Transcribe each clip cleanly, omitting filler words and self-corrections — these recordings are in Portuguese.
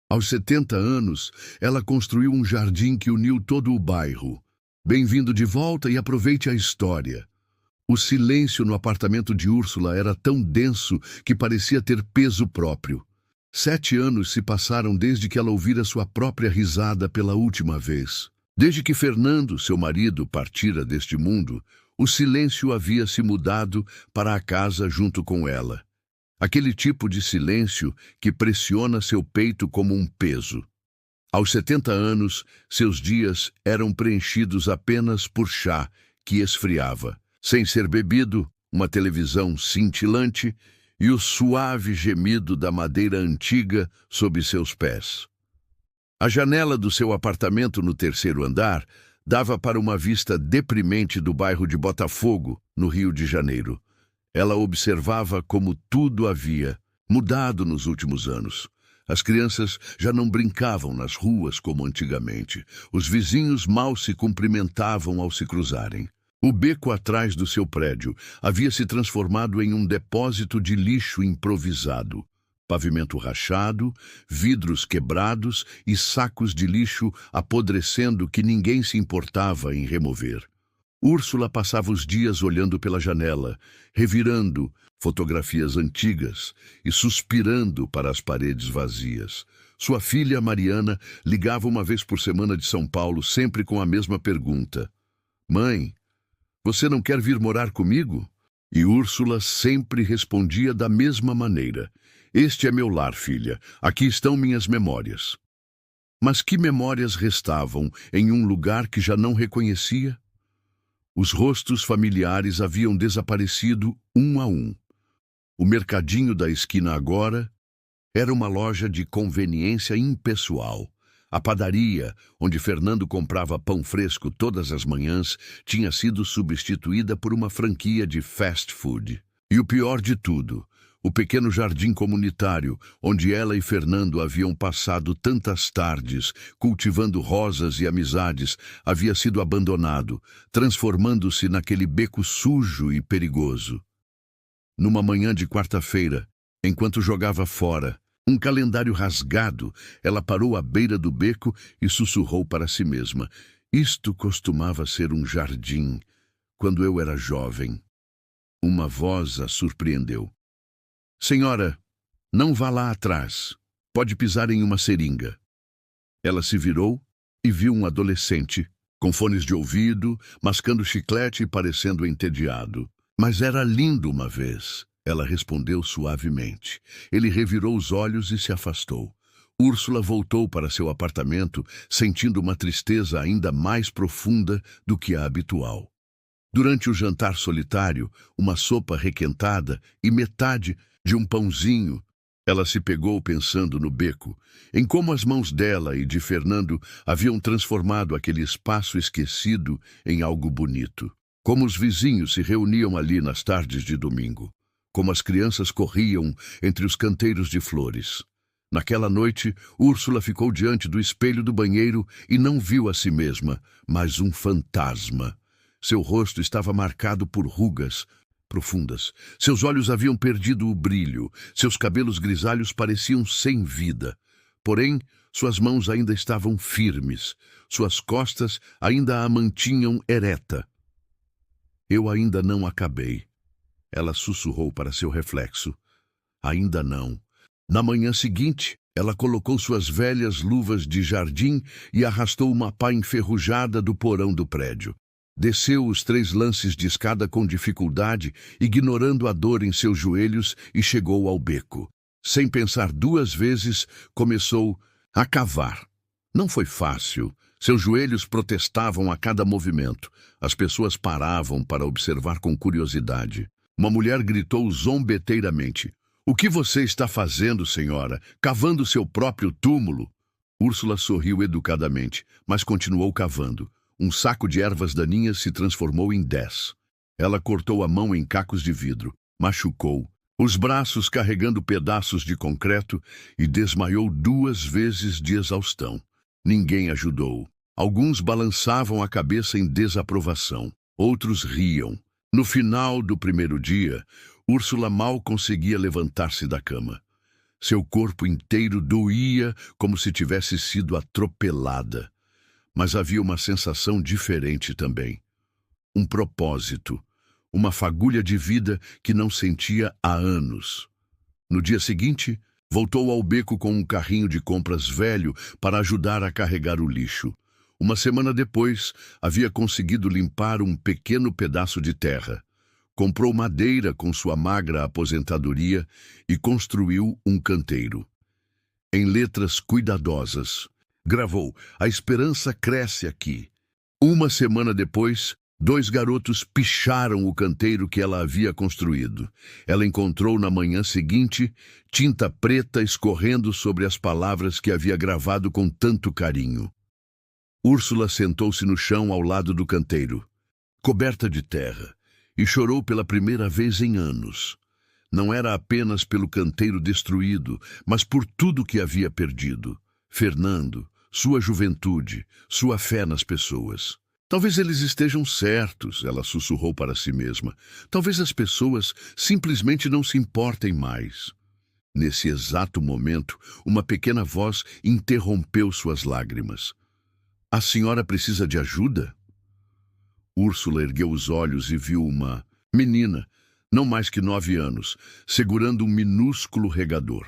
Aos 70 anos, ela construiu um jardim que uniu todo o bairro. Bem-vindo de volta e aproveite a história. O silêncio no apartamento de Úrsula era tão denso que parecia ter peso próprio. 7 anos se passaram desde que ela ouvira sua própria risada pela última vez. Desde que Fernando, seu marido, partira deste mundo, o silêncio havia se mudado para a casa junto com ela. Aquele tipo de silêncio que pressiona seu peito como um peso. Aos 70 anos, seus dias eram preenchidos apenas por chá que esfriava, sem ser bebido, uma televisão cintilante e o suave gemido da madeira antiga sob seus pés. A janela do seu apartamento no 3º andar dava para uma vista deprimente do bairro de Botafogo, no Rio de Janeiro. Ela observava como tudo havia mudado nos últimos anos. As crianças já não brincavam nas ruas como antigamente. Os vizinhos mal se cumprimentavam ao se cruzarem. O beco atrás do seu prédio havia se transformado em um depósito de lixo improvisado. Pavimento rachado, vidros quebrados e sacos de lixo apodrecendo que ninguém se importava em remover. Úrsula passava os dias olhando pela janela, revirando fotografias antigas e suspirando para as paredes vazias. Sua filha, Mariana, ligava uma vez por semana de São Paulo, sempre com a mesma pergunta. Mãe, você não quer vir morar comigo? E Úrsula sempre respondia da mesma maneira. Este é meu lar, filha. Aqui estão minhas memórias. Mas que memórias restavam em um lugar que já não reconhecia? Os rostos familiares haviam desaparecido um a um. O mercadinho da esquina agora era uma loja de conveniência impessoal. A padaria, onde Fernando comprava pão fresco todas as manhãs, tinha sido substituída por uma franquia de fast food. E o pior de tudo, o pequeno jardim comunitário, onde ela e Fernando haviam passado tantas tardes, cultivando rosas e amizades, havia sido abandonado, transformando-se naquele beco sujo e perigoso. Numa manhã de quarta-feira, enquanto jogava fora um calendário rasgado, ela parou à beira do beco e sussurrou para si mesma. Isto costumava ser um jardim, quando eu era jovem. Uma voz a surpreendeu. Senhora, não vá lá atrás. Pode pisar em uma seringa. Ela se virou e viu um adolescente, com fones de ouvido, mascando chiclete e parecendo entediado. Mas era lindo uma vez, ela respondeu suavemente. Ele revirou os olhos e se afastou. Úrsula voltou para seu apartamento, sentindo uma tristeza ainda mais profunda do que a habitual. Durante o jantar solitário, uma sopa requentada e metade de um pãozinho, ela se pegou pensando no beco, em como as mãos dela e de Fernando haviam transformado aquele espaço esquecido em algo bonito. Como os vizinhos se reuniam ali nas tardes de domingo. Como as crianças corriam entre os canteiros de flores. Naquela noite, Úrsula ficou diante do espelho do banheiro e não viu a si mesma, mas um fantasma. Seu rosto estava marcado por rugas profundas. Seus olhos haviam perdido o brilho. Seus cabelos grisalhos pareciam sem vida. Porém, suas mãos ainda estavam firmes. Suas costas ainda a mantinham ereta. Eu ainda não acabei. Ela sussurrou para seu reflexo. Ainda não. Na manhã seguinte, ela colocou suas velhas luvas de jardim e arrastou uma pá enferrujada do porão do prédio. Desceu os 3 lances de escada com dificuldade, ignorando a dor em seus joelhos, e chegou ao beco. Sem pensar 2 vezes, começou a cavar. Não foi fácil. Seus joelhos protestavam a cada movimento. As pessoas paravam para observar com curiosidade. Uma mulher gritou zombeteiramente. O que você está fazendo, senhora? Cavando seu próprio túmulo? Úrsula sorriu educadamente, mas continuou cavando. Um saco de ervas daninhas se transformou em 10. Ela cortou a mão em cacos de vidro, machucou, os braços carregando pedaços de concreto e desmaiou 2 vezes de exaustão. Ninguém ajudou. Alguns balançavam a cabeça em desaprovação, outros riam. No final do primeiro dia, Úrsula mal conseguia levantar-se da cama. Seu corpo inteiro doía como se tivesse sido atropelada. Mas havia uma sensação diferente também. Um propósito, uma fagulha de vida que não sentia há anos. No dia seguinte, voltou ao beco com um carrinho de compras velho para ajudar a carregar o lixo. Uma semana depois, havia conseguido limpar um pequeno pedaço de terra. Comprou madeira com sua magra aposentadoria e construiu um canteiro. Em letras cuidadosas, gravou: "A esperança cresce aqui." Uma semana depois, 2 garotos picharam o canteiro que ela havia construído. Ela encontrou na manhã seguinte tinta preta escorrendo sobre as palavras que havia gravado com tanto carinho. Úrsula sentou-se no chão ao lado do canteiro, coberta de terra, e chorou pela primeira vez em anos. Não era apenas pelo canteiro destruído, mas por tudo que havia perdido. Fernando, sua juventude, sua fé nas pessoas. Talvez eles estejam certos, ela sussurrou para si mesma. Talvez as pessoas simplesmente não se importem mais. Nesse exato momento, uma pequena voz interrompeu suas lágrimas. "A senhora precisa de ajuda?" Úrsula ergueu os olhos e viu uma menina, não mais que 9 anos, segurando um minúsculo regador.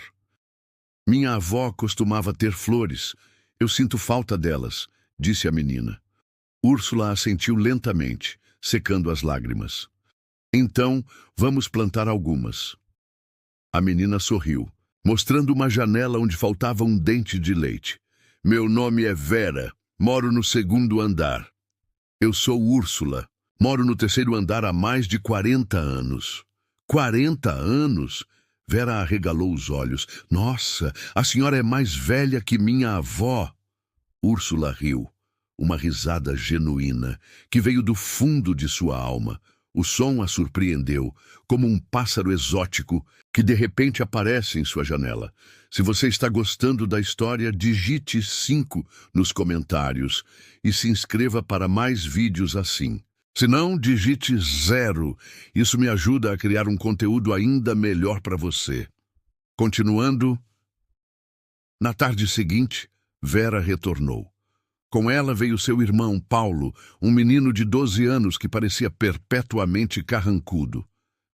"Minha avó costumava ter flores. Eu sinto falta delas", disse a menina. Úrsula assentiu lentamente, secando as lágrimas. "Então, vamos plantar algumas." A menina sorriu, mostrando uma janela onde faltava um dente de leite. "Meu nome é Vera. Moro no 2º andar." "Eu sou Úrsula. Moro no 3º andar há mais de 40 anos." 40 anos? Vera arregalou os olhos. "Nossa, a senhora é mais velha que minha avó." Úrsula riu. Uma risada genuína, que veio do fundo de sua alma. O som a surpreendeu, como um pássaro exótico que de repente aparece em sua janela. Se você está gostando da história, digite 5 nos comentários e se inscreva para mais vídeos assim. Se não, digite 0. Isso me ajuda a criar um conteúdo ainda melhor para você. Continuando, na tarde seguinte, Vera retornou. Com ela veio seu irmão, Paulo, um menino de 12 anos que parecia perpetuamente carrancudo.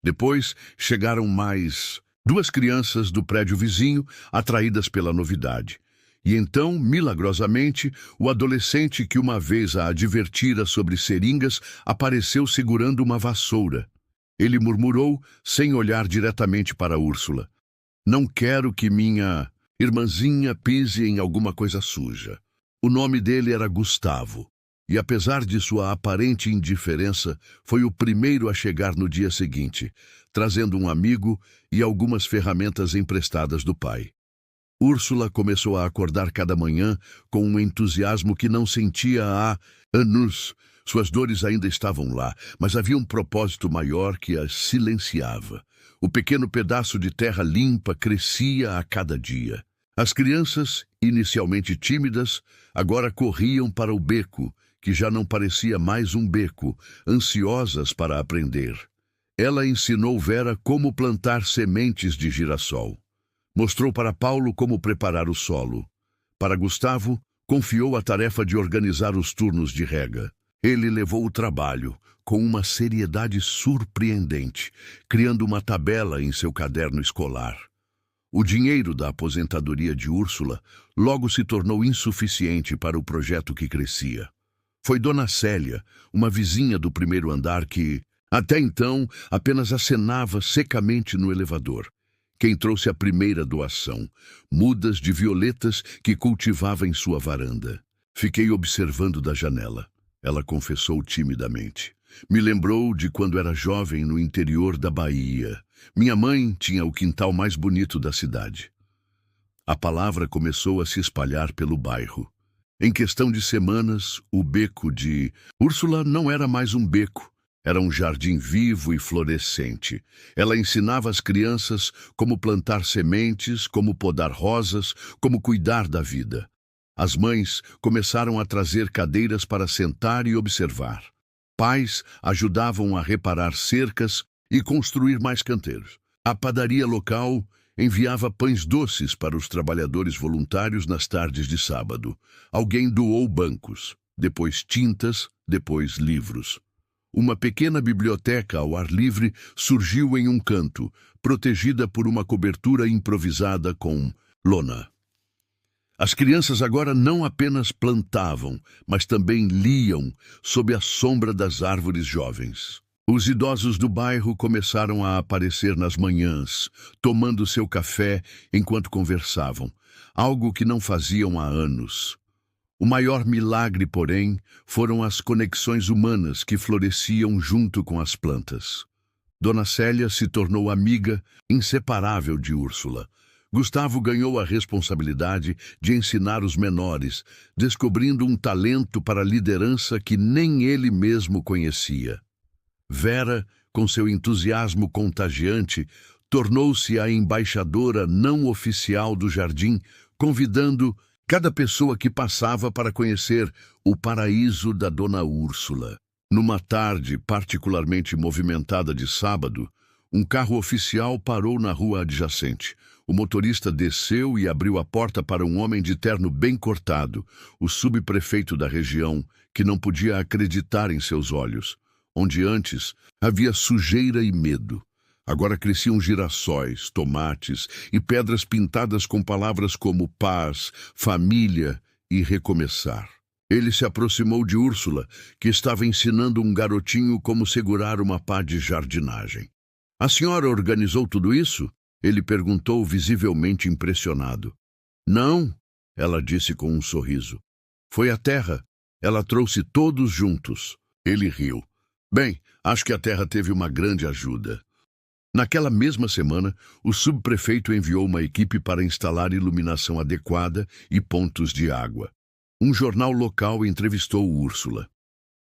Depois chegaram mais 2 crianças do prédio vizinho, atraídas pela novidade. E então, milagrosamente, o adolescente que uma vez a advertira sobre seringas apareceu segurando uma vassoura. Ele murmurou, sem olhar diretamente para Úrsula: "Não quero que minha irmãzinha pise em alguma coisa suja." O nome dele era Gustavo, e apesar de sua aparente indiferença, foi o primeiro a chegar no dia seguinte, trazendo um amigo e algumas ferramentas emprestadas do pai. Úrsula começou a acordar cada manhã com um entusiasmo que não sentia há anos. Suas dores ainda estavam lá, mas havia um propósito maior que a silenciava. O pequeno pedaço de terra limpa crescia a cada dia. As crianças, inicialmente tímidas, agora corriam para o beco, que já não parecia mais um beco, ansiosas para aprender. Ela ensinou Vera como plantar sementes de girassol. Mostrou para Paulo como preparar o solo. Para Gustavo, confiou a tarefa de organizar os turnos de rega. Ele levou o trabalho com uma seriedade surpreendente, criando uma tabela em seu caderno escolar. O dinheiro da aposentadoria de Úrsula logo se tornou insuficiente para o projeto que crescia. Foi Dona Célia, uma vizinha do 1º andar que, até então, apenas acenava secamente no elevador, quem trouxe a primeira doação, mudas de violetas que cultivava em sua varanda. "Fiquei observando da janela", ela confessou timidamente. "Me lembrou de quando era jovem no interior da Bahia. Minha mãe tinha o quintal mais bonito da cidade." A palavra começou a se espalhar pelo bairro. Em questão de semanas, o beco de Úrsula não era mais um beco. Era um jardim vivo e florescente. Ela ensinava as crianças como plantar sementes, como podar rosas, como cuidar da vida. As mães começaram a trazer cadeiras para sentar e observar. Pais ajudavam a reparar cercas e construir mais canteiros. A padaria local enviava pães doces para os trabalhadores voluntários nas tardes de sábado. Alguém doou bancos, depois tintas, depois livros. Uma pequena biblioteca ao ar livre surgiu em um canto, protegida por uma cobertura improvisada com lona. As crianças agora não apenas plantavam, mas também liam sob a sombra das árvores jovens. Os idosos do bairro começaram a aparecer nas manhãs, tomando seu café enquanto conversavam, algo que não faziam há anos. O maior milagre, porém, foram as conexões humanas que floresciam junto com as plantas. Dona Célia se tornou amiga inseparável de Úrsula. Gustavo ganhou a responsabilidade de ensinar os menores, descobrindo um talento para a liderança que nem ele mesmo conhecia. Vera, com seu entusiasmo contagiante, tornou-se a embaixadora não oficial do jardim, convidando cada pessoa que passava para conhecer o paraíso da Dona Úrsula. Numa tarde particularmente movimentada de sábado, um carro oficial parou na rua adjacente. O motorista desceu e abriu a porta para um homem de terno bem cortado, o subprefeito da região, que não podia acreditar em seus olhos. Onde antes havia sujeira e medo, agora cresciam girassóis, tomates e pedras pintadas com palavras como paz, família e recomeçar. Ele se aproximou de Úrsula, que estava ensinando um garotinho como segurar uma pá de jardinagem. "A senhora organizou tudo isso?" Ele perguntou, visivelmente impressionado. "Não", ela disse com um sorriso. "Foi a terra. Ela trouxe todos juntos." Ele riu. "Bem, acho que a terra teve uma grande ajuda." Naquela mesma semana, o subprefeito enviou uma equipe para instalar iluminação adequada e pontos de água. Um jornal local entrevistou Úrsula.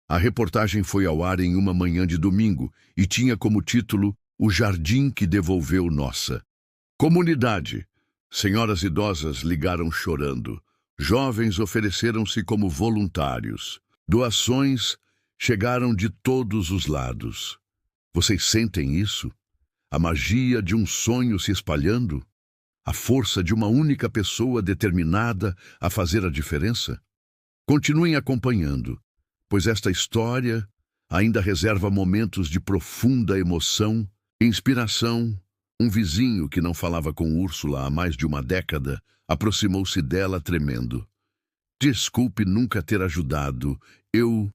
A reportagem foi ao ar em uma manhã de domingo e tinha como título "O Jardim que Devolveu Nossa." Comunidade. Senhoras idosas ligaram chorando. Jovens ofereceram-se como voluntários. Doações chegaram de todos os lados. Vocês sentem isso? A magia de um sonho se espalhando? A força de uma única pessoa determinada a fazer a diferença? Continuem acompanhando, pois esta história ainda reserva momentos de profunda emoção, inspiração. Um vizinho que não falava com Úrsula há mais de uma década aproximou-se dela tremendo. "Desculpe nunca ter ajudado. Eu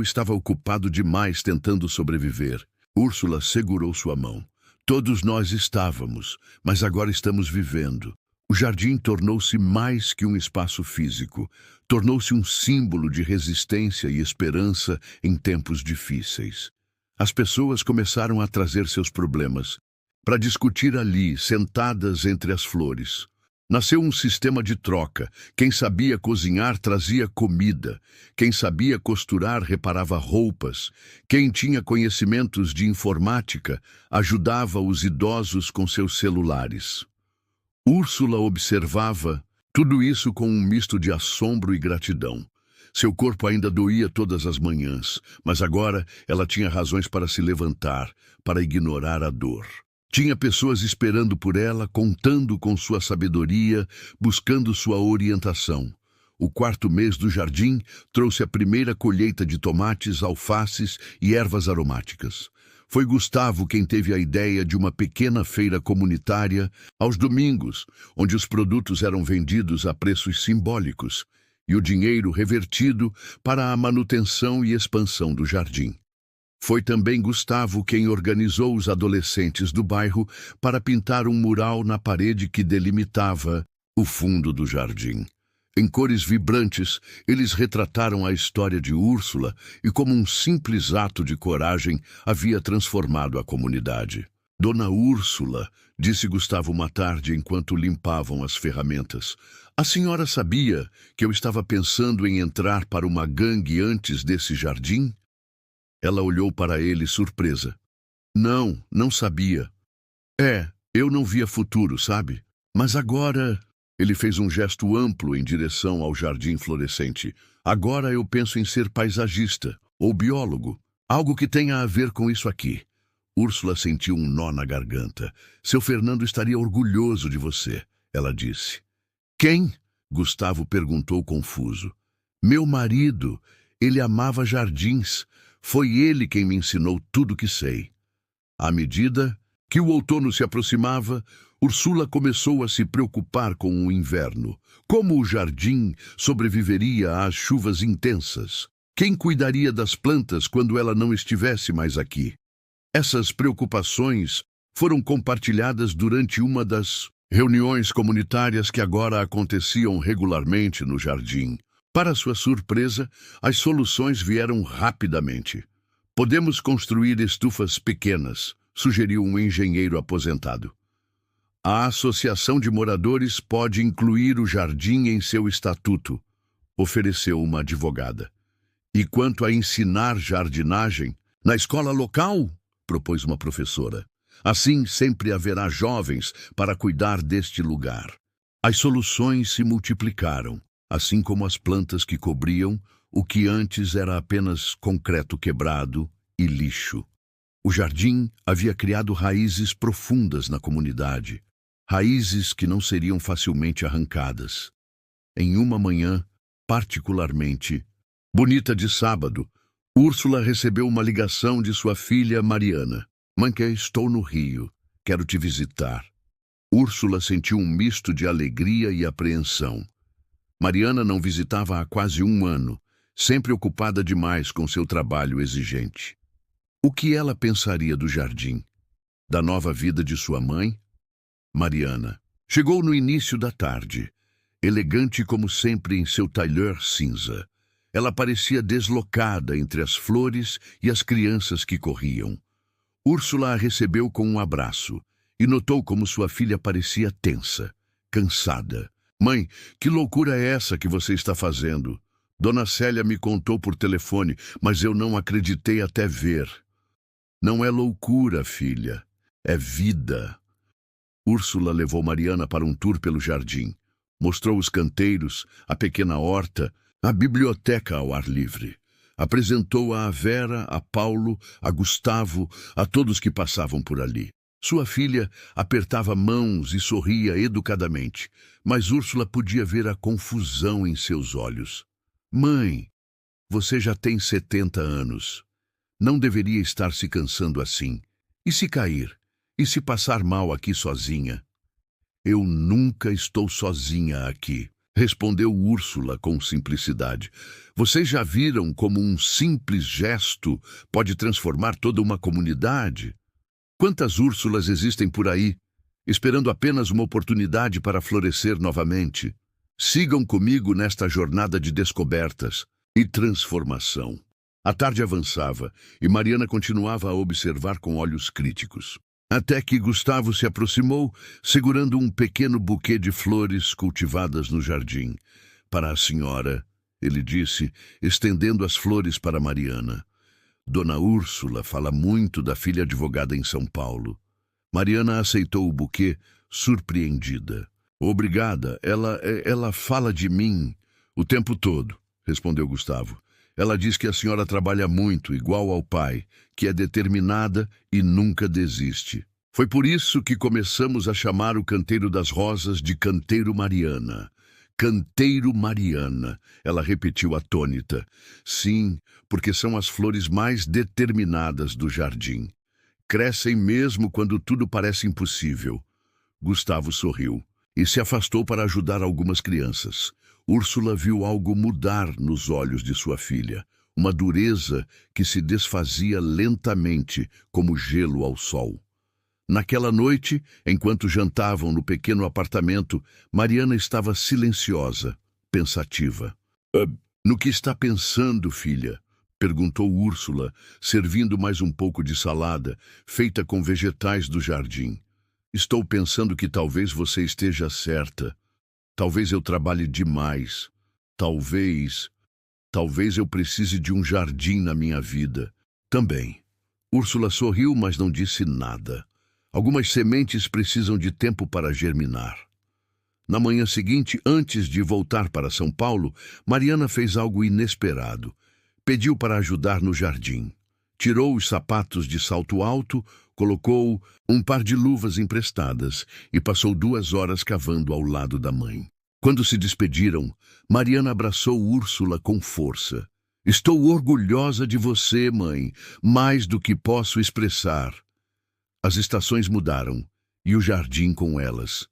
estava ocupado demais tentando sobreviver." Úrsula segurou sua mão. "Todos nós estávamos, mas agora estamos vivendo." O jardim tornou-se mais que um espaço físico. Tornou-se um símbolo de resistência e esperança em tempos difíceis. As pessoas começaram a trazer seus problemas para discutir ali, sentadas entre as flores. Nasceu um sistema de troca. Quem sabia cozinhar trazia comida. Quem sabia costurar reparava roupas. Quem tinha conhecimentos de informática ajudava os idosos com seus celulares. Úrsula observava tudo isso com um misto de assombro e gratidão. Seu corpo ainda doía todas as manhãs, mas agora ela tinha razões para se levantar, para ignorar a dor. Tinha pessoas esperando por ela, contando com sua sabedoria, buscando sua orientação. O 4º mês do jardim trouxe a primeira colheita de tomates, alfaces e ervas aromáticas. Foi Gustavo quem teve a ideia de uma pequena feira comunitária aos domingos, onde os produtos eram vendidos a preços simbólicos e o dinheiro revertido para a manutenção e expansão do jardim. Foi também Gustavo quem organizou os adolescentes do bairro para pintar um mural na parede que delimitava o fundo do jardim. Em cores vibrantes, eles retrataram a história de Úrsula e, como um simples ato de coragem, havia transformado a comunidade. "Dona Úrsula", disse Gustavo uma tarde enquanto limpavam as ferramentas, "a senhora sabia que eu estava pensando em entrar para uma gangue antes desse jardim?" Ela olhou para ele surpresa. "Não, não sabia." Eu não via futuro, sabe? Mas agora..." Ele fez um gesto amplo em direção ao jardim florescente. "Agora eu penso em ser paisagista ou biólogo. Algo que tenha a ver com isso aqui. Úrsula sentiu um nó na garganta. Seu Fernando estaria orgulhoso de você, ela disse. Quem? Gustavo perguntou confuso. Meu marido. Ele amava jardins. Foi ele quem me ensinou tudo que sei. À medida que o outono se aproximava, Úrsula começou a se preocupar com o inverno. Como o jardim sobreviveria às chuvas intensas? Quem cuidaria das plantas quando ela não estivesse mais aqui? Essas preocupações foram compartilhadas durante uma das reuniões comunitárias que agora aconteciam regularmente no jardim. Para sua surpresa, as soluções vieram rapidamente. Podemos construir estufas pequenas, sugeriu um engenheiro aposentado. A associação de moradores pode incluir o jardim em seu estatuto, ofereceu uma advogada. E quanto a ensinar jardinagem, na escola local, propôs uma professora. Assim sempre haverá jovens para cuidar deste lugar. As soluções se multiplicaram, assim como as plantas que cobriam o que antes era apenas concreto quebrado e lixo. O jardim havia criado raízes profundas na comunidade, raízes que não seriam facilmente arrancadas. Em uma manhã, particularmente bonita de sábado, Úrsula recebeu uma ligação de sua filha Mariana. Mãe, estou no Rio. Quero te visitar. Úrsula sentiu um misto de alegria e apreensão. Mariana não visitava há quase um ano, sempre ocupada demais com seu trabalho exigente. O que ela pensaria do jardim? Da nova vida de sua mãe? Mariana chegou no início da tarde, elegante como sempre em seu tailleur cinza. Ela parecia deslocada entre as flores e as crianças que corriam. Úrsula a recebeu com um abraço e notou como sua filha parecia tensa, cansada. Mãe, que loucura é essa que você está fazendo? Dona Célia me contou por telefone, mas eu não acreditei até ver. Não é loucura, filha. É vida. Úrsula levou Mariana para um tour pelo jardim. Mostrou os canteiros, a pequena horta, a biblioteca ao ar livre. Apresentou-a a Vera, a Paulo, a Gustavo, a todos que passavam por ali. Sua filha apertava mãos e sorria educadamente, mas Úrsula podia ver a confusão em seus olhos. Mãe, você já tem 70 anos. Não deveria estar se cansando assim. E se cair? E se passar mal aqui sozinha? Eu nunca estou sozinha aqui, respondeu Úrsula com simplicidade. Vocês já viram como um simples gesto pode transformar toda uma comunidade? Quantas Úrsulas existem por aí, esperando apenas uma oportunidade para florescer novamente? Sigam comigo nesta jornada de descobertas e transformação. A tarde avançava e Mariana continuava a observar com olhos críticos. Até que Gustavo se aproximou, segurando um pequeno buquê de flores cultivadas no jardim. Para a senhora, ele disse, estendendo as flores para Mariana. Dona Úrsula fala muito da filha advogada em São Paulo. Mariana aceitou o buquê, surpreendida. Obrigada, ela fala de mim o tempo todo, respondeu Gustavo. Ela diz que a senhora trabalha muito, igual ao pai, que é determinada e nunca desiste. Foi por isso que começamos a chamar o Canteiro das Rosas de Canteiro Mariana. Canteiro Mariana, ela repetiu atônita. Sim, porque são as flores mais determinadas do jardim. Crescem mesmo quando tudo parece impossível. Gustavo sorriu e se afastou para ajudar algumas crianças. Úrsula viu algo mudar nos olhos de sua filha, uma dureza que se desfazia lentamente como gelo ao sol. Naquela noite, enquanto jantavam no pequeno apartamento, Mariana estava silenciosa, pensativa. No que está pensando, filha? Perguntou Úrsula, servindo mais um pouco de salada, feita com vegetais do jardim. Estou pensando que talvez você esteja certa. Talvez eu trabalhe demais. Talvez eu precise de um jardim na minha vida. Também. Úrsula sorriu, mas não disse nada. Algumas sementes precisam de tempo para germinar. Na manhã seguinte, antes de voltar para São Paulo, Mariana fez algo inesperado. Pediu para ajudar no jardim. Tirou os sapatos de salto alto, colocou um par de luvas emprestadas e passou 2 horas cavando ao lado da mãe. Quando se despediram, Mariana abraçou Úrsula com força. Estou orgulhosa de você, mãe, mais do que posso expressar. As estações mudaram, e o jardim com elas.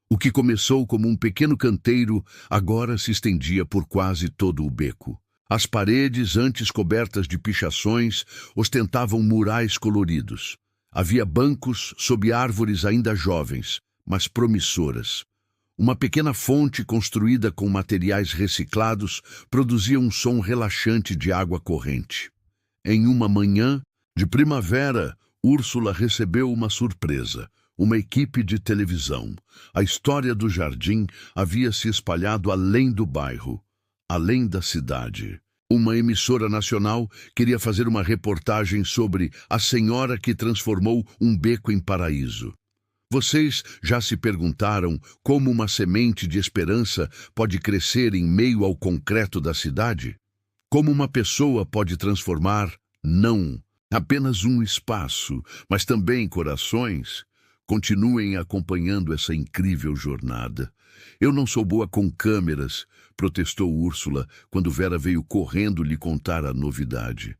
O que começou como um pequeno canteiro, agora se estendia por quase todo o beco. As paredes, antes cobertas de pichações, ostentavam murais coloridos. Havia bancos sob árvores ainda jovens, mas promissoras. Uma pequena fonte construída com materiais reciclados produzia um som relaxante de água corrente. Em uma manhã de primavera, Úrsula recebeu uma surpresa. Uma equipe de televisão. A história do jardim havia se espalhado além do bairro, além da cidade. Uma emissora nacional queria fazer uma reportagem sobre a senhora que transformou um beco em paraíso. Vocês já se perguntaram como uma semente de esperança pode crescer em meio ao concreto da cidade? Como uma pessoa pode transformar, não apenas um espaço, mas também corações? Continuem acompanhando essa incrível jornada. Eu não sou boa com câmeras, protestou Úrsula quando Vera veio correndo lhe contar a novidade.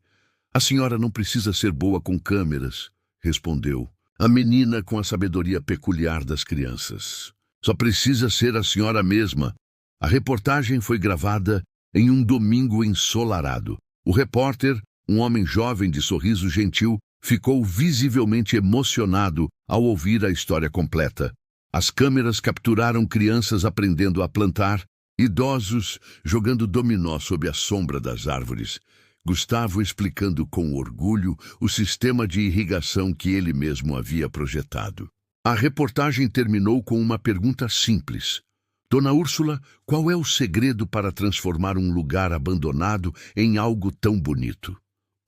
A senhora não precisa ser boa com câmeras, respondeu a menina com a sabedoria peculiar das crianças. Só precisa ser a senhora mesma. A reportagem foi gravada em um domingo ensolarado. O repórter, um homem jovem de sorriso gentil, ficou visivelmente emocionado ao ouvir a história completa. As câmeras capturaram crianças aprendendo a plantar, idosos jogando dominó sob a sombra das árvores, Gustavo explicando com orgulho o sistema de irrigação que ele mesmo havia projetado. A reportagem terminou com uma pergunta simples. Dona Úrsula, qual é o segredo para transformar um lugar abandonado em algo tão bonito?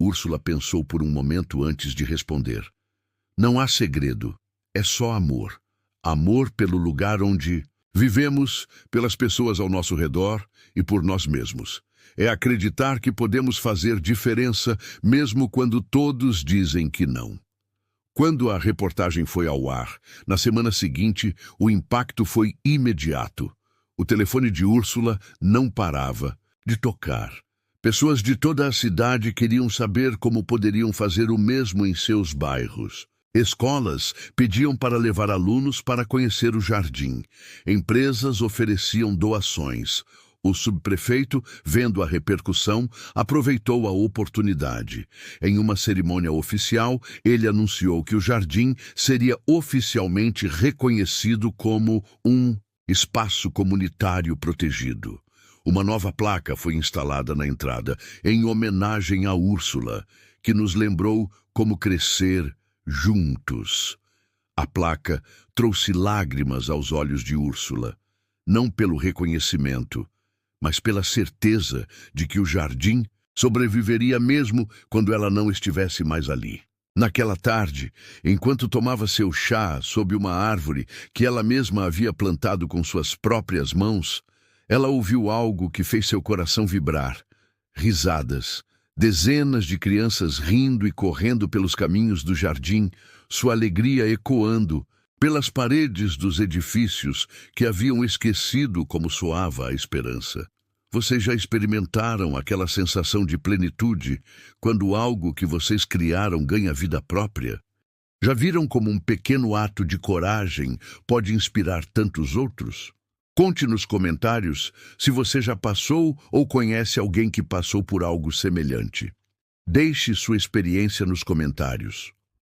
Úrsula pensou por um momento antes de responder. Não há segredo, é só amor. Amor pelo lugar onde vivemos, pelas pessoas ao nosso redor e por nós mesmos. É acreditar que podemos fazer diferença mesmo quando todos dizem que não. Quando a reportagem foi ao ar, na semana seguinte, o impacto foi imediato. O telefone de Úrsula não parava de tocar. Pessoas de toda a cidade queriam saber como poderiam fazer o mesmo em seus bairros. Escolas pediam para levar alunos para conhecer o jardim. Empresas ofereciam doações. O subprefeito, vendo a repercussão, aproveitou a oportunidade. Em uma cerimônia oficial, ele anunciou que o jardim seria oficialmente reconhecido como um espaço comunitário protegido. Uma nova placa foi instalada na entrada, em homenagem a Úrsula, que nos lembrou como crescer juntos. A placa trouxe lágrimas aos olhos de Úrsula, não pelo reconhecimento, mas pela certeza de que o jardim sobreviveria mesmo quando ela não estivesse mais ali. Naquela tarde, enquanto tomava seu chá sob uma árvore que ela mesma havia plantado com suas próprias mãos, ela ouviu algo que fez seu coração vibrar. Risadas. Dezenas de crianças rindo e correndo pelos caminhos do jardim, sua alegria ecoando pelas paredes dos edifícios que haviam esquecido como soava a esperança. Vocês já experimentaram aquela sensação de plenitude quando algo que vocês criaram ganha vida própria? Já viram como um pequeno ato de coragem pode inspirar tantos outros? Conte nos comentários se você já passou ou conhece alguém que passou por algo semelhante. Deixe sua experiência nos comentários.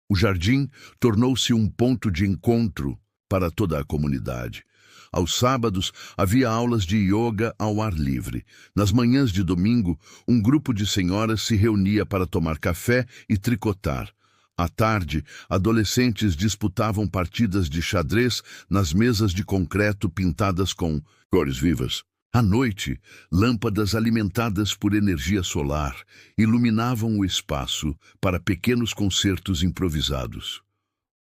O jardim tornou-se um ponto de encontro para toda a comunidade. Aos sábados, havia aulas de yoga ao ar livre. Nas manhãs de domingo, um grupo de senhoras se reunia para tomar café e tricotar. À tarde, adolescentes disputavam partidas de xadrez nas mesas de concreto pintadas com cores vivas. À noite, lâmpadas alimentadas por energia solar iluminavam o espaço para pequenos concertos improvisados.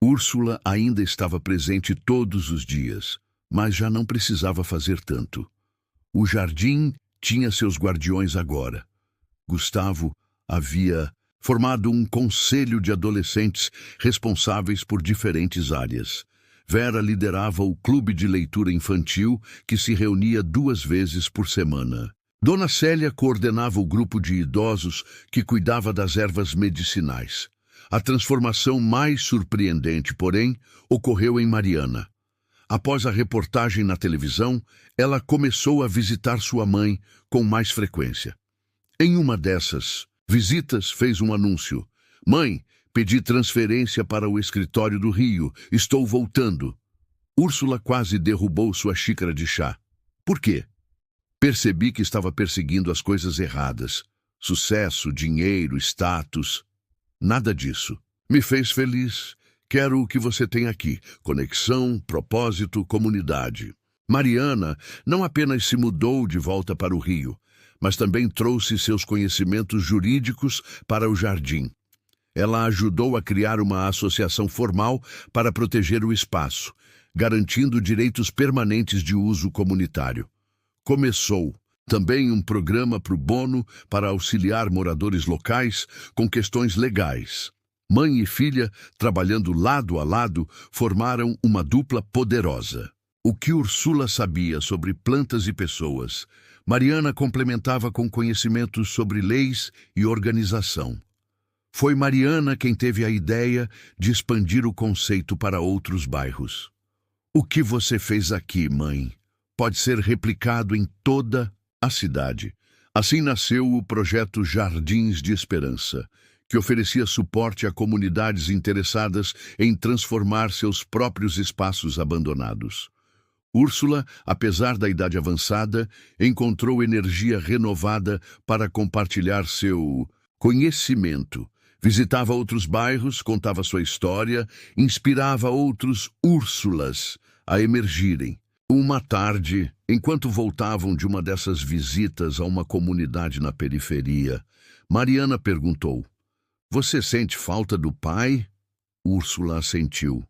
Úrsula ainda estava presente todos os dias, mas já não precisava fazer tanto. O jardim tinha seus guardiões agora. Gustavo havia formado um conselho de adolescentes responsáveis por diferentes áreas. Vera liderava o clube de leitura infantil, que se reunia 2 vezes por semana. Dona Célia coordenava o grupo de idosos que cuidava das ervas medicinais. A transformação mais surpreendente, porém, ocorreu em Mariana. Após a reportagem na televisão, ela começou a visitar sua mãe com mais frequência. Em uma dessas visitas, fez um anúncio: "Mãe, pedi transferência para o escritório do Rio. Estou voltando." Úrsula quase derrubou sua xícara de chá. Por quê? Percebi que estava perseguindo as coisas erradas. Sucesso, dinheiro, status. Nada disso. Me fez feliz. Quero o que você tem aqui: conexão, propósito, comunidade. Mariana não apenas se mudou de volta para o Rio, mas também trouxe seus conhecimentos jurídicos para o jardim. Ela ajudou a criar uma associação formal para proteger o espaço, garantindo direitos permanentes de uso comunitário. Começou também um programa pro bono para auxiliar moradores locais com questões legais. Mãe e filha, trabalhando lado a lado, formaram uma dupla poderosa. O que Úrsula sabia sobre plantas e pessoas, Mariana complementava com conhecimentos sobre leis e organização. Foi Mariana quem teve a ideia de expandir o conceito para outros bairros. "O que você fez aqui, mãe, pode ser replicado em toda a cidade." Assim nasceu o projeto Jardins de Esperança, que oferecia suporte a comunidades interessadas em transformar seus próprios espaços abandonados. Úrsula, apesar da idade avançada, encontrou energia renovada para compartilhar seu conhecimento. Visitava outros bairros, contava sua história, inspirava outros Úrsulas a emergirem. Uma tarde, enquanto voltavam de uma dessas visitas a uma comunidade na periferia, Mariana perguntou: "Você sente falta do pai?" Úrsula assentiu.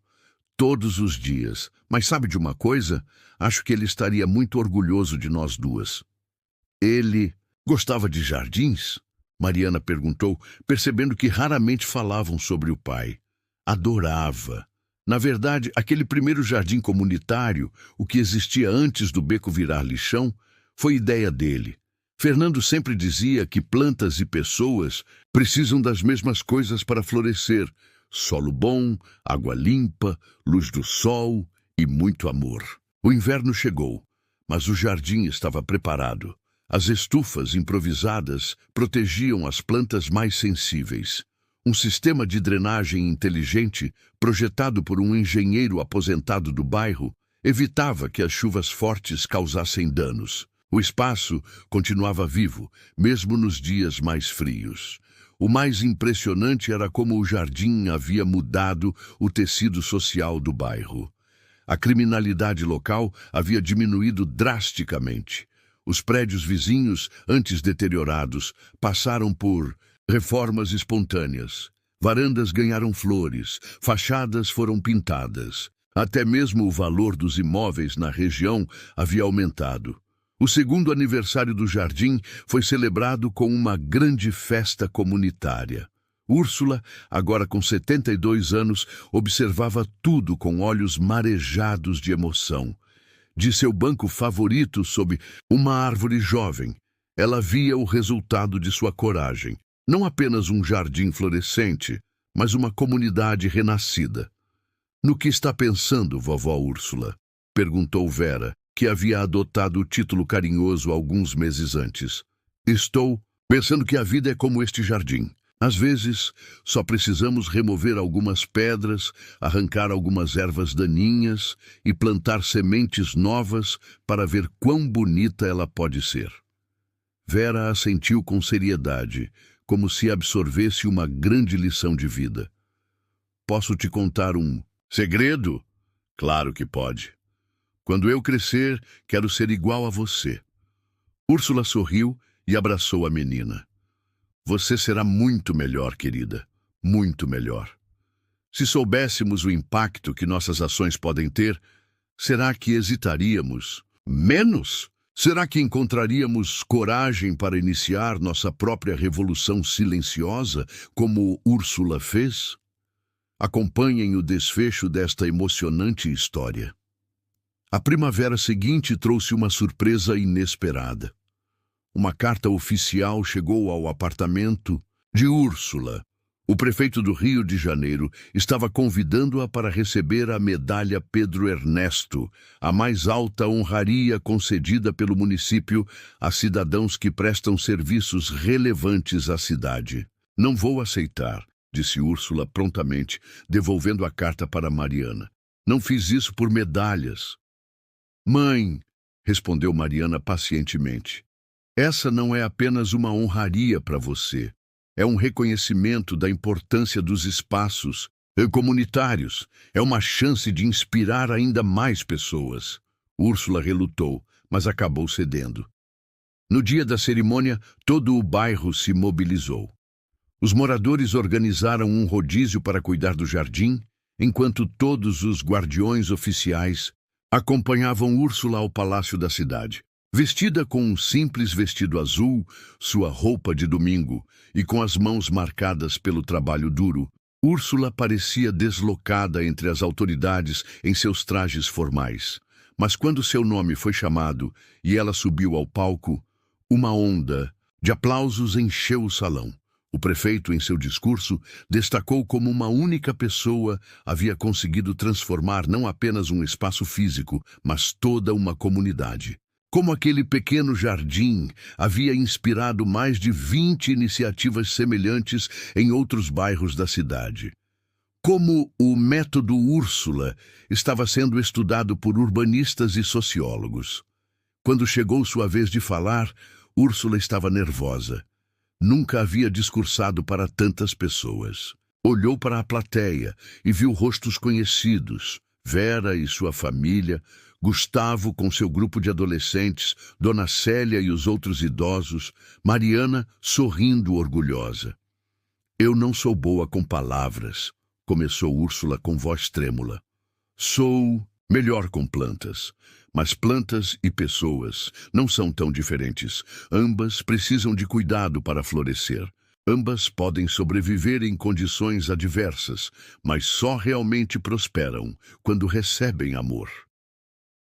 "Todos os dias. Mas sabe de uma coisa? Acho que ele estaria muito orgulhoso de nós duas." "Ele gostava de jardins?" Mariana perguntou, percebendo que raramente falavam sobre o pai. "Adorava. Na verdade, aquele primeiro jardim comunitário, o que existia antes do beco virar lixão, foi ideia dele. Fernando sempre dizia que plantas e pessoas precisam das mesmas coisas para florescer: solo bom, água limpa, luz do sol e muito amor." O inverno chegou, mas o jardim estava preparado. As estufas improvisadas protegiam as plantas mais sensíveis. Um sistema de drenagem inteligente, projetado por um engenheiro aposentado do bairro, evitava que as chuvas fortes causassem danos. O espaço continuava vivo, mesmo nos dias mais frios. O mais impressionante era como o jardim havia mudado o tecido social do bairro. A criminalidade local havia diminuído drasticamente. Os prédios vizinhos, antes deteriorados, passaram por reformas espontâneas. Varandas ganharam flores, fachadas foram pintadas. Até mesmo o valor dos imóveis na região havia aumentado. O segundo aniversário do jardim foi celebrado com uma grande festa comunitária. Úrsula, agora com 72 anos, observava tudo com olhos marejados de emoção. De seu banco favorito sob uma árvore jovem, ela via o resultado de sua coragem. Não apenas um jardim florescente, mas uma comunidade renascida. "No que está pensando, vovó Úrsula?" perguntou Vera, que havia adotado o título carinhoso alguns meses antes. "Estou pensando que a vida é como este jardim. Às vezes, só precisamos remover algumas pedras, arrancar algumas ervas daninhas e plantar sementes novas para ver quão bonita ela pode ser." Vera assentiu com seriedade, como se absorvesse uma grande lição de vida. "Posso te contar um segredo?" "Claro que pode. Quando eu crescer, quero ser igual a você." Úrsula sorriu e abraçou a menina. "Você será muito melhor, querida. Muito melhor. Se soubéssemos o impacto que nossas ações podem ter, será que hesitaríamos menos?" Será que encontraríamos coragem para iniciar nossa própria revolução silenciosa, como Úrsula fez? Acompanhem o desfecho desta emocionante história. A primavera seguinte trouxe uma surpresa inesperada. Uma carta oficial chegou ao apartamento de Úrsula. O prefeito do Rio de Janeiro estava convidando-a para receber a medalha Pedro Ernesto, a mais alta honraria concedida pelo município a cidadãos que prestam serviços relevantes à cidade. Não vou aceitar, disse Úrsula prontamente, devolvendo a carta para Mariana. Não fiz isso por medalhas. Mãe, respondeu Mariana pacientemente, essa não é apenas uma honraria para você. É um reconhecimento da importância dos espaços comunitários. É uma chance de inspirar ainda mais pessoas. Úrsula relutou, mas acabou cedendo. No dia da cerimônia, todo o bairro se mobilizou. Os moradores organizaram um rodízio para cuidar do jardim, enquanto todos os guardiões oficiais acompanhavam Úrsula ao palácio da cidade. Vestida com um simples vestido azul, sua roupa de domingo, e com as mãos marcadas pelo trabalho duro, Úrsula parecia deslocada entre as autoridades em seus trajes formais. Mas quando seu nome foi chamado e ela subiu ao palco, uma onda de aplausos encheu o salão. O prefeito, em seu discurso, destacou como uma única pessoa havia conseguido transformar não apenas um espaço físico, mas toda uma comunidade. Como aquele pequeno jardim havia inspirado mais de 20 iniciativas semelhantes em outros bairros da cidade. Como o método Úrsula estava sendo estudado por urbanistas e sociólogos. Quando chegou sua vez de falar, Úrsula estava nervosa. Nunca havia discursado para tantas pessoas. Olhou para a plateia e viu rostos conhecidos, Vera e sua família, Gustavo com seu grupo de adolescentes, Dona Célia e os outros idosos, Mariana sorrindo orgulhosa. Eu não sou boa com palavras, começou Úrsula com voz trêmula. Sou melhor com plantas, mas plantas e pessoas não são tão diferentes. Ambas precisam de cuidado para florescer. Ambas podem sobreviver em condições adversas, mas só realmente prosperam quando recebem amor.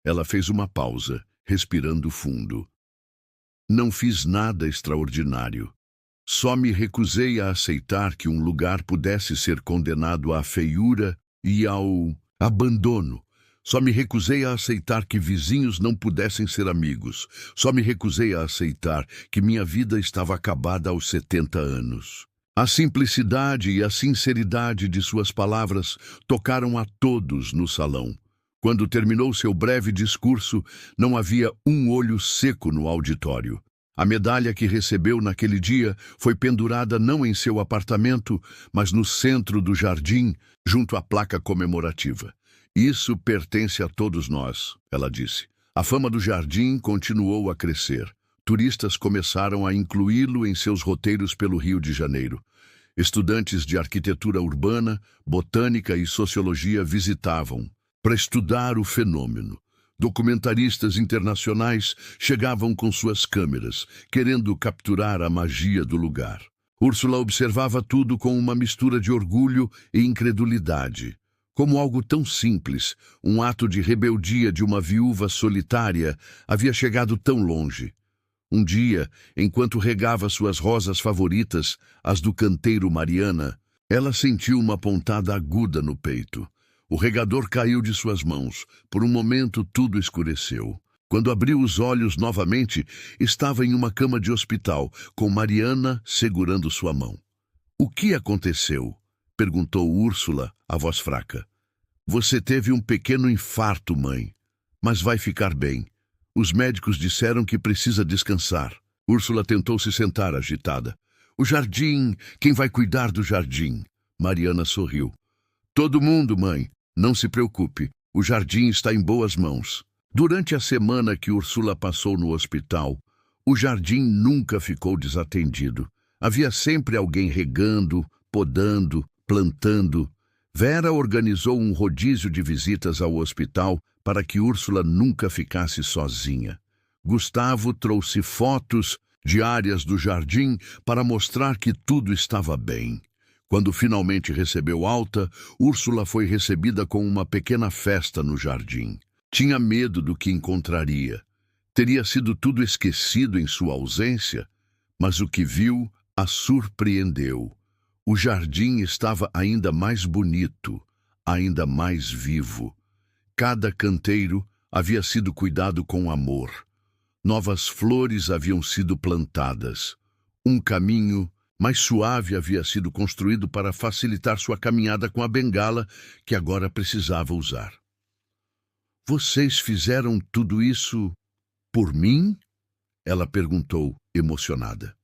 Ela fez uma pausa, respirando fundo. Não fiz nada extraordinário. Só me recusei a aceitar que um lugar pudesse ser condenado à feiura e ao abandono. Só me recusei a aceitar que vizinhos não pudessem ser amigos. Só me recusei a aceitar que minha vida estava acabada aos 70 anos. A simplicidade e a sinceridade de suas palavras tocaram a todos no salão. Quando terminou seu breve discurso, não havia um olho seco no auditório. A medalha que recebeu naquele dia foi pendurada não em seu apartamento, mas no centro do jardim, junto à placa comemorativa. Isso pertence a todos nós, ela disse. A fama do jardim continuou a crescer. Turistas começaram a incluí-lo em seus roteiros pelo Rio de Janeiro. Estudantes de arquitetura urbana, botânica e sociologia visitavam para estudar o fenômeno. Documentaristas internacionais chegavam com suas câmeras, querendo capturar a magia do lugar. Úrsula observava tudo com uma mistura de orgulho e incredulidade. Como algo tão simples, um ato de rebeldia de uma viúva solitária, havia chegado tão longe. Um dia, enquanto regava suas rosas favoritas, as do canteiro Mariana, ela sentiu uma pontada aguda no peito. O regador caiu de suas mãos. Por um momento, tudo escureceu. Quando abriu os olhos novamente, estava em uma cama de hospital, com Mariana segurando sua mão. O que aconteceu? Perguntou Úrsula, a voz fraca. Você teve um pequeno infarto, mãe. Mas vai ficar bem. Os médicos disseram que precisa descansar. Úrsula tentou se sentar agitada. O jardim, quem vai cuidar do jardim? Mariana sorriu. Todo mundo, mãe. Não se preocupe, o jardim está em boas mãos. Durante a semana que Úrsula passou no hospital, o jardim nunca ficou desatendido. Havia sempre alguém regando, podando, plantando. Vera organizou um rodízio de visitas ao hospital para que Úrsula nunca ficasse sozinha. Gustavo trouxe fotos de áreas do jardim para mostrar que tudo estava bem. Quando finalmente recebeu alta, Úrsula foi recebida com uma pequena festa no jardim. Tinha medo do que encontraria. Teria sido tudo esquecido em sua ausência, mas o que viu a surpreendeu. O jardim estava ainda mais bonito, ainda mais vivo. Cada canteiro havia sido cuidado com amor. Novas flores haviam sido plantadas. Um caminho mais suave havia sido construído para facilitar sua caminhada com a bengala que agora precisava usar. "Vocês fizeram tudo isso por mim?" Ela perguntou, emocionada.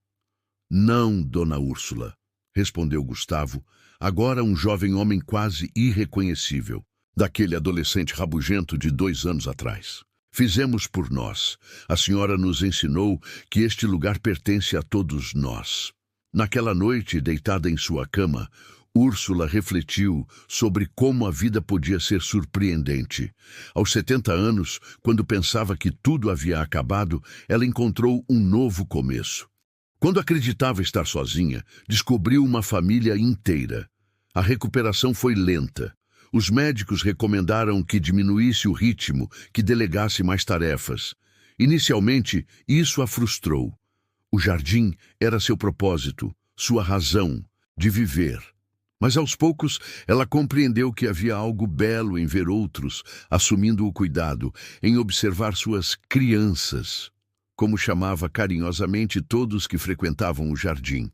"Não, dona Úrsula", respondeu Gustavo, agora um jovem homem quase irreconhecível, daquele adolescente rabugento de 2 anos atrás. "Fizemos por nós. A senhora nos ensinou que este lugar pertence a todos nós." Naquela noite, deitada em sua cama, Úrsula refletiu sobre como a vida podia ser surpreendente. Aos 70 anos, quando pensava que tudo havia acabado, ela encontrou um novo começo. Quando acreditava estar sozinha, descobriu uma família inteira. A recuperação foi lenta. Os médicos recomendaram que diminuísse o ritmo, que delegasse mais tarefas. Inicialmente, isso a frustrou. O jardim era seu propósito, sua razão de viver. Mas aos poucos ela compreendeu que havia algo belo em ver outros assumindo o cuidado, em observar suas crianças, como chamava carinhosamente todos que frequentavam o jardim,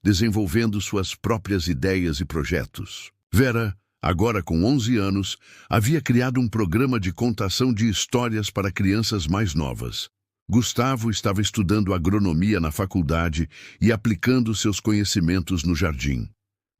desenvolvendo suas próprias ideias e projetos. Vera, agora com 11 anos, havia criado um programa de contação de histórias para crianças mais novas. Gustavo estava estudando agronomia na faculdade e aplicando seus conhecimentos no jardim.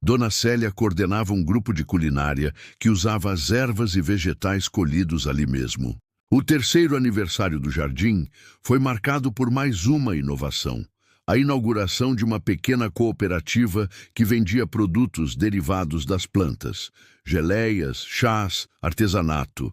Dona Célia coordenava um grupo de culinária que usava as ervas e vegetais colhidos ali mesmo. O terceiro aniversário do jardim foi marcado por mais uma inovação: a inauguração de uma pequena cooperativa que vendia produtos derivados das plantas, geleias, chás, artesanato.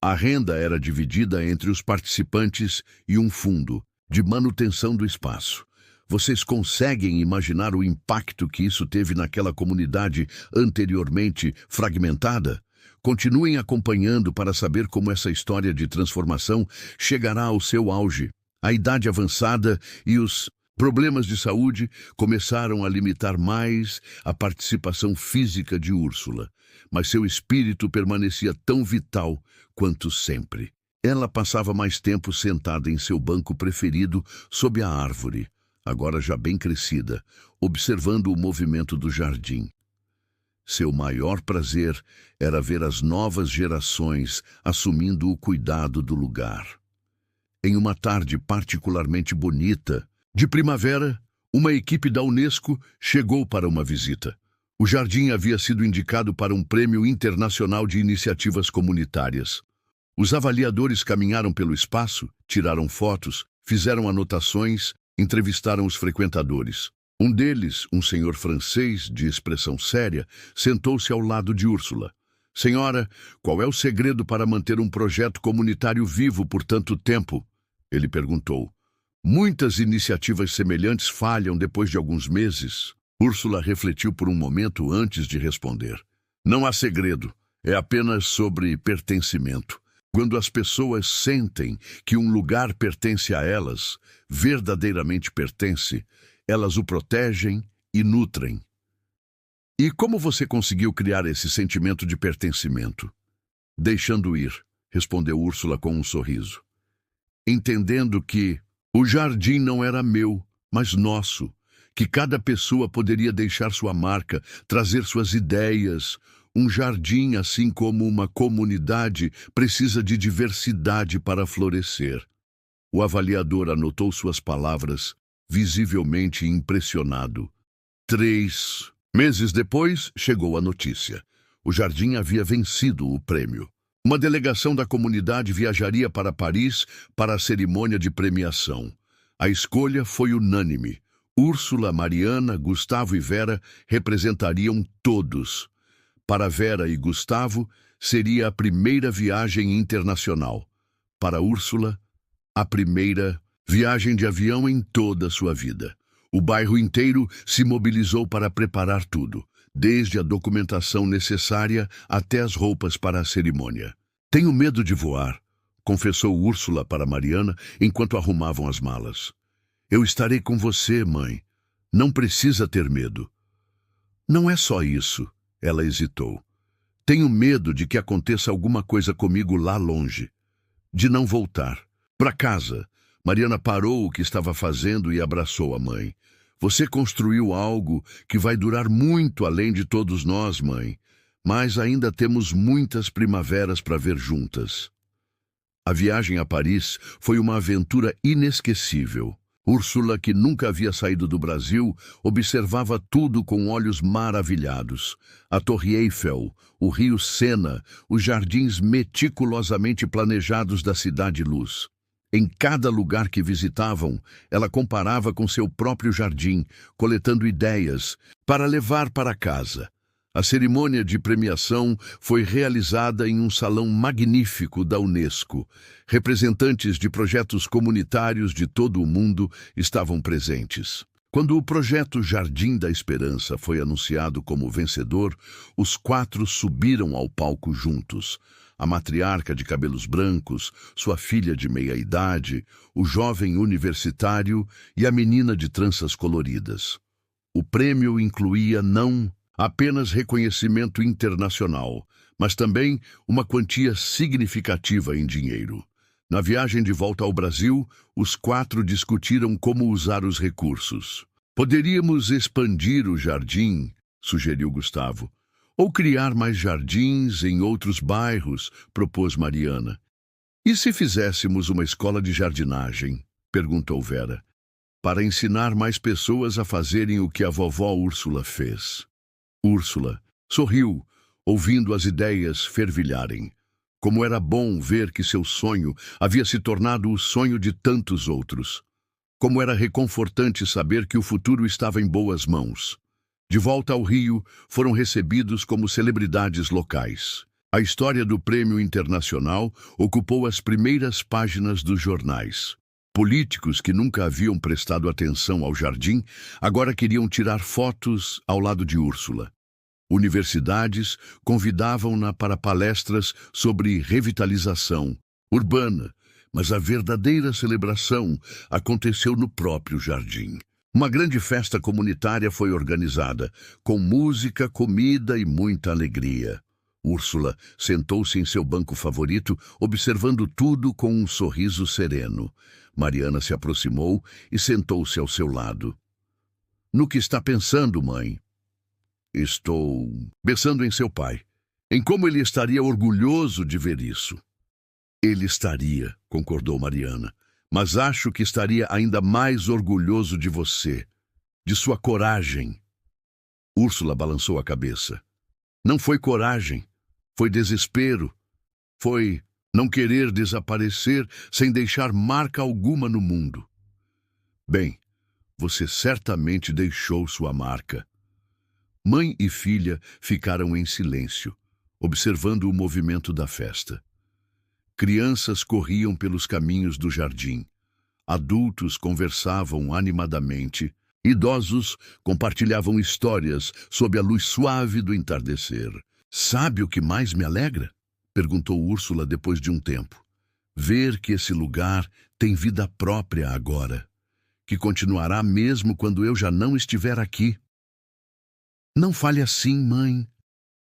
A renda era dividida entre os participantes e um fundo de manutenção do espaço. Vocês conseguem imaginar o impacto que isso teve naquela comunidade anteriormente fragmentada? Continuem acompanhando para saber como essa história de transformação chegará ao seu auge. A idade avançada e os problemas de saúde começaram a limitar mais a participação física de Úrsula, mas seu espírito permanecia tão vital quanto sempre. Ela passava mais tempo sentada em seu banco preferido sob a árvore, agora já bem crescida, observando o movimento do jardim. Seu maior prazer era ver as novas gerações assumindo o cuidado do lugar. Em uma tarde particularmente bonita, de primavera, uma equipe da Unesco chegou para uma visita. O jardim havia sido indicado para um prêmio internacional de iniciativas comunitárias. Os avaliadores caminharam pelo espaço, tiraram fotos, fizeram anotações, entrevistaram os frequentadores. Um deles, um senhor francês de expressão séria, sentou-se ao lado de Úrsula. "Senhora, qual é o segredo para manter um projeto comunitário vivo por tanto tempo?" Ele perguntou. "Muitas iniciativas semelhantes falham depois de alguns meses." Úrsula refletiu por um momento antes de responder. "Não há segredo, é apenas sobre pertencimento. Quando as pessoas sentem que um lugar pertence a elas, verdadeiramente pertence, elas o protegem e nutrem." "E como você conseguiu criar esse sentimento de pertencimento?" "Deixando ir", respondeu Úrsula com um sorriso. "Entendendo que o jardim não era meu, mas nosso, que cada pessoa poderia deixar sua marca, trazer suas ideias. Um jardim, assim como uma comunidade, precisa de diversidade para florescer." O avaliador anotou suas palavras, visivelmente impressionado. 3 meses depois, chegou a notícia. O jardim havia vencido o prêmio. Uma delegação da comunidade viajaria para Paris para a cerimônia de premiação. A escolha foi unânime. Úrsula, Mariana, Gustavo e Vera representariam todos. Para Vera e Gustavo, seria a primeira viagem internacional. Para Úrsula, A primeira viagem de avião em toda a sua vida. O bairro inteiro se mobilizou para preparar tudo, desde a documentação necessária até as roupas para a cerimônia. Tenho medo de voar, confessou Úrsula para Mariana enquanto arrumavam as malas. Eu estarei com você, mãe. Não precisa ter medo. Não é só isso, ela hesitou. Tenho medo de que aconteça alguma coisa comigo lá longe. De não voltar. Para casa. Mariana parou o que estava fazendo e abraçou a mãe. Você construiu algo que vai durar muito além de todos nós, mãe. Mas ainda temos muitas primaveras para ver juntas. A viagem a Paris foi uma aventura inesquecível. Úrsula, que nunca havia saído do Brasil, observava tudo com olhos maravilhados. A Torre Eiffel, o rio Sena, os jardins meticulosamente planejados da Cidade Luz. Em cada lugar que visitavam, ela comparava com seu próprio jardim, coletando ideias para levar para casa. A cerimônia de premiação foi realizada em um salão magnífico da Unesco. Representantes de projetos comunitários de todo o mundo estavam presentes. Quando o projeto Jardim da Esperança foi anunciado como vencedor, os 4 subiram ao palco juntos. A matriarca de cabelos brancos, sua filha de meia-idade, o jovem universitário e a menina de tranças coloridas. O prêmio incluía não apenas reconhecimento internacional, mas também uma quantia significativa em dinheiro. Na viagem de volta ao Brasil, os 4 discutiram como usar os recursos. Poderíamos expandir o jardim, sugeriu Gustavo. Ou criar mais jardins em outros bairros, propôs Mariana. E se fizéssemos uma escola de jardinagem? Perguntou Vera. Para ensinar mais pessoas a fazerem o que a vovó Úrsula fez. Úrsula sorriu, ouvindo as ideias fervilharem. Como era bom ver que seu sonho havia se tornado o sonho de tantos outros. Como era reconfortante saber que o futuro estava em boas mãos. De volta ao Rio, foram recebidos como celebridades locais. A história do Prêmio Internacional ocupou as primeiras páginas dos jornais. Políticos que nunca haviam prestado atenção ao jardim agora queriam tirar fotos ao lado de Úrsula. Universidades convidavam-na para palestras sobre revitalização urbana, mas a verdadeira celebração aconteceu no próprio jardim. Uma grande festa comunitária foi organizada, com música, comida e muita alegria. Úrsula sentou-se em seu banco favorito, observando tudo com um sorriso sereno. Mariana se aproximou e sentou-se ao seu lado. No que está pensando, mãe? Estou pensando em seu pai, em como ele estaria orgulhoso de ver isso. Ele estaria, concordou Mariana, mas acho que estaria ainda mais orgulhoso de você, de sua coragem. Úrsula balançou a cabeça. Não foi coragem, foi desespero, foi não querer desaparecer sem deixar marca alguma no mundo. Bem, você certamente deixou sua marca. Mãe e filha ficaram em silêncio, observando o movimento da festa. Crianças corriam pelos caminhos do jardim. Adultos conversavam animadamente. Idosos compartilhavam histórias sob a luz suave do entardecer. Sabe o que mais me alegra? Perguntou Úrsula depois de um tempo. Ver que esse lugar tem vida própria agora, que continuará mesmo quando eu já não estiver aqui. Não fale assim, mãe.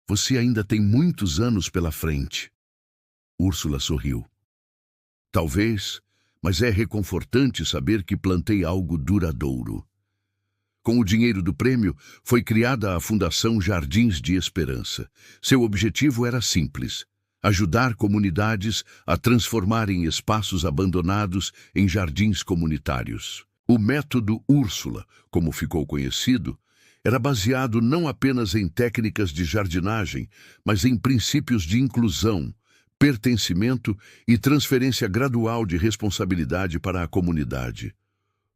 Você ainda tem muitos anos pela frente. Úrsula sorriu. Talvez, mas é reconfortante saber que plantei algo duradouro. Com o dinheiro do prêmio, foi criada a Fundação Jardins de Esperança. Seu objetivo era simples: ajudar comunidades a transformarem espaços abandonados em jardins comunitários. O método Úrsula, como ficou conhecido, era baseado não apenas em técnicas de jardinagem, mas em princípios de inclusão, pertencimento e transferência gradual de responsabilidade para a comunidade.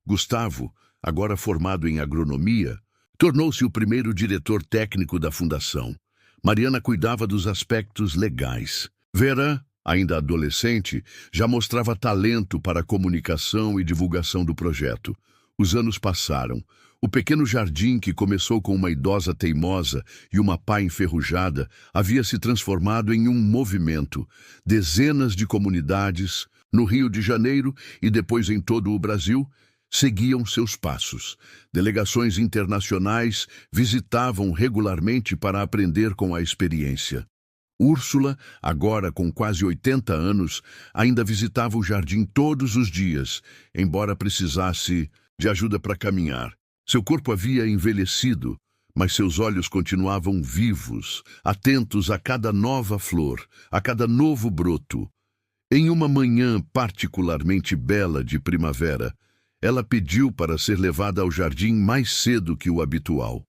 Gustavo, agora formado em agronomia, tornou-se o primeiro diretor técnico da fundação. Mariana cuidava dos aspectos legais. Vera, Ainda adolescente, já mostrava talento para a comunicação e divulgação do projeto. Os anos passaram. O pequeno jardim, que começou com uma idosa teimosa e uma pá enferrujada, havia se transformado em um movimento. Dezenas de comunidades, no Rio de Janeiro e depois em todo o Brasil, seguiam seus passos. Delegações internacionais visitavam regularmente para aprender com a experiência. Úrsula, agora com quase 80 anos, ainda visitava o jardim todos os dias, embora precisasse de ajuda para caminhar. Seu corpo havia envelhecido, mas seus olhos continuavam vivos, atentos a cada nova flor, a cada novo broto. Em uma manhã particularmente bela de primavera, ela pediu para ser levada ao jardim mais cedo que o habitual.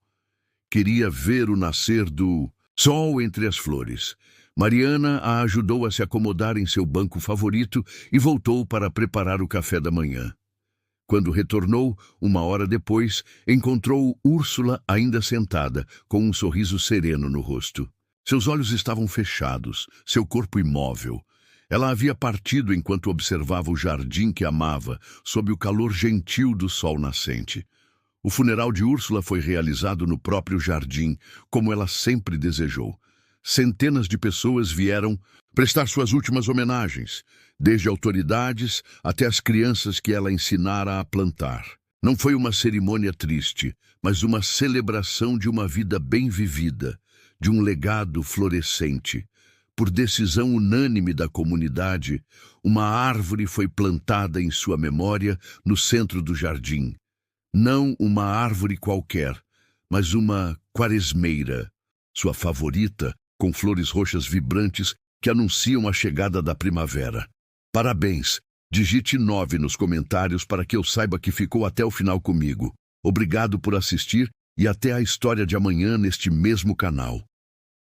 Queria ver o nascer do sol entre as flores. Mariana a ajudou a se acomodar em seu banco favorito e voltou para preparar o café da manhã. Quando retornou, uma hora depois, encontrou Úrsula ainda sentada, com um sorriso sereno no rosto. Seus olhos estavam fechados, seu corpo imóvel. Ela havia partido enquanto observava o jardim que amava, sob o calor gentil do sol nascente. O funeral de Úrsula foi realizado no próprio jardim, como ela sempre desejou. Centenas de pessoas vieram prestar suas últimas homenagens, desde autoridades até as crianças que ela ensinara a plantar. Não foi uma cerimônia triste, mas uma celebração de uma vida bem vivida, de um legado florescente. Por decisão unânime da comunidade, uma árvore foi plantada em sua memória no centro do jardim. Não uma árvore qualquer, mas uma quaresmeira, sua favorita, com flores roxas vibrantes que anunciam a chegada da primavera. Parabéns! Digite 9 nos comentários para que eu saiba que ficou até o final comigo. Obrigado por assistir e até a história de amanhã neste mesmo canal.